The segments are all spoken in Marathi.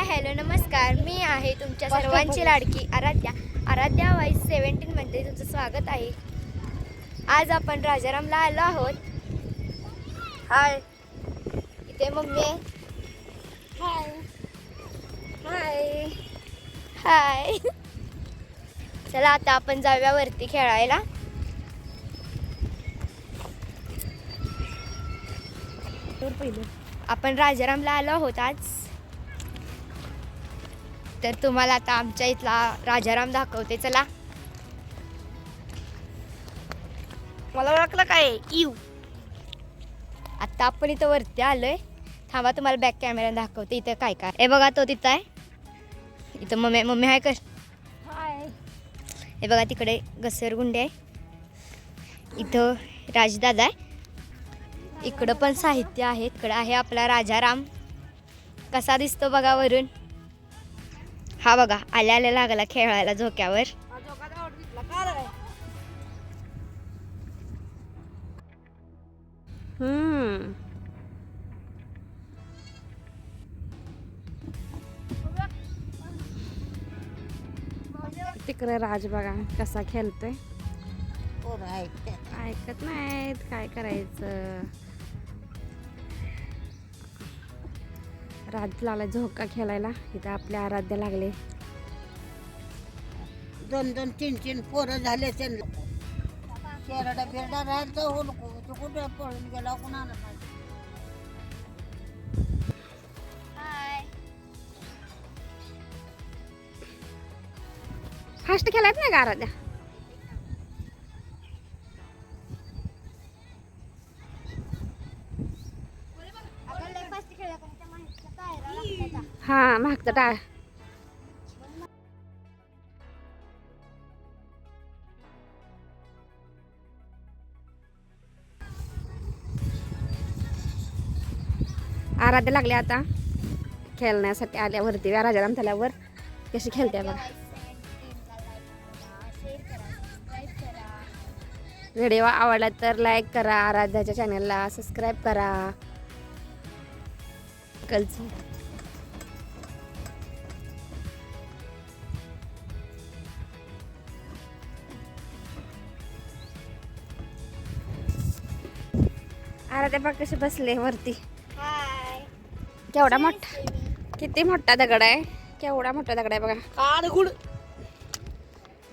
हाय हॅलो नमस्कार. मी आहे तुमच्या सर्वांची लाडकी आराध्या वाईस 17 मध्ये तुमचं स्वागत आहे. आज आपण राजारामला आलो आहोत. हाय, इथे मम्मी आहे. हाय हाय हाय. चला आता आपण जाऊया वरती खेळायला. आपण राजारामला आलो आहोत आज. तर तुम्हाला आता आमच्या इथला राजाराम दाखवते. चला. मला ओळखलं काय यू. आता आपण इथं वरती आलोय. थांबा तुम्हाला बॅक कॅमेरा दाखवते इथं काय काय. हे बघा तो तिथं आहे. इथं मम्मी आहे कश. हाय. हे बघा तिकडे घसरगुंडी आहे. इथं राजदादा आहे. इकडं पण साहित्य आहे. इकडं आहे आपला राजाराम. कसा दिसतो बघा वरून. हा बघा आल्या लागला खेळायला झोक्यावर. तिकडे राज बघा कसा खेळतोय. ऐकत नाहीत काय करायचं. राज लागला झोका खेळायला. इथं आपल्या आराध्या लागले. 2-2, 3-3 पोरं झाले. शेरडा बिरडा राहायचं हो नको. तू कुठे पळून गेला कुणाला. फास्ट खेळायत नाही का आराध्या. हा मागचं टाळ. आराध्या लागले आता खेळण्यासाठी. आल्यावरती राजाराम झाल्यावर कशी खेळते बघा. व्हिडिओ आवडला तर लाईक करा. आराध्याच्या चॅनलला सबस्क्राईब करा. आराध्या बघ कसे बसले वरती. केवढा मोठा, किती मोठा दगड आहे. केवढा मोठा दगड आहे बघा.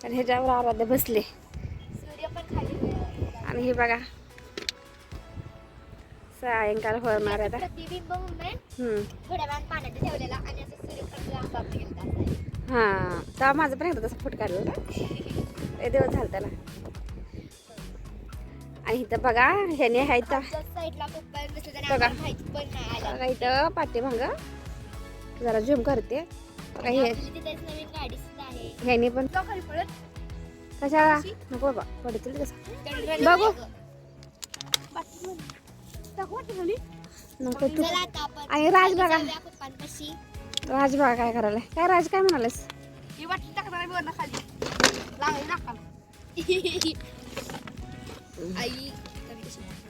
आणि ह्याच्यावर आराध्या बसले. आणि हे बघा सायंकाळ होणार आता. हा तेव्हा माझं पण एकदा तसं फुट काढलं ना. दिवस झालं त्याला. आणि इथं बघा ह्याने आहे बघा इथं पाठीमाग जरा झूम करते. ह्याने पण कशाला नको बाबा पडतील कसं बघू नको तू. आणि राज बघा काय करायला. काय राज काय म्हणालेस.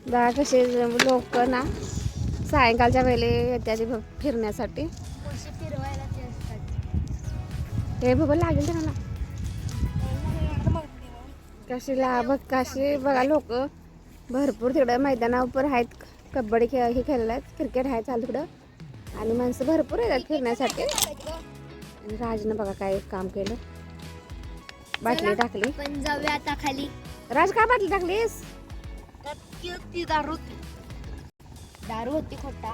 बघा कसे लोक ना सायंकाळच्या वेळेला येतात फिरण्यासाठी. हे बाबा लागेल त्यांना कशी बघ कशी बघा लोक भरपूर तिकडं मैदानावर आहेत. कबड्डी हे खेळायला आहेत. क्रिकेट आहे चालू तिकडं. आणि माणसं भरपूर येतात फिरण्यासाठी. आणि राजनं बघा काय काम केलं. बाटली टाकली. पण जाऊया आता खाली. राज काय बाटली टाकलीस. दारू होती खोटा.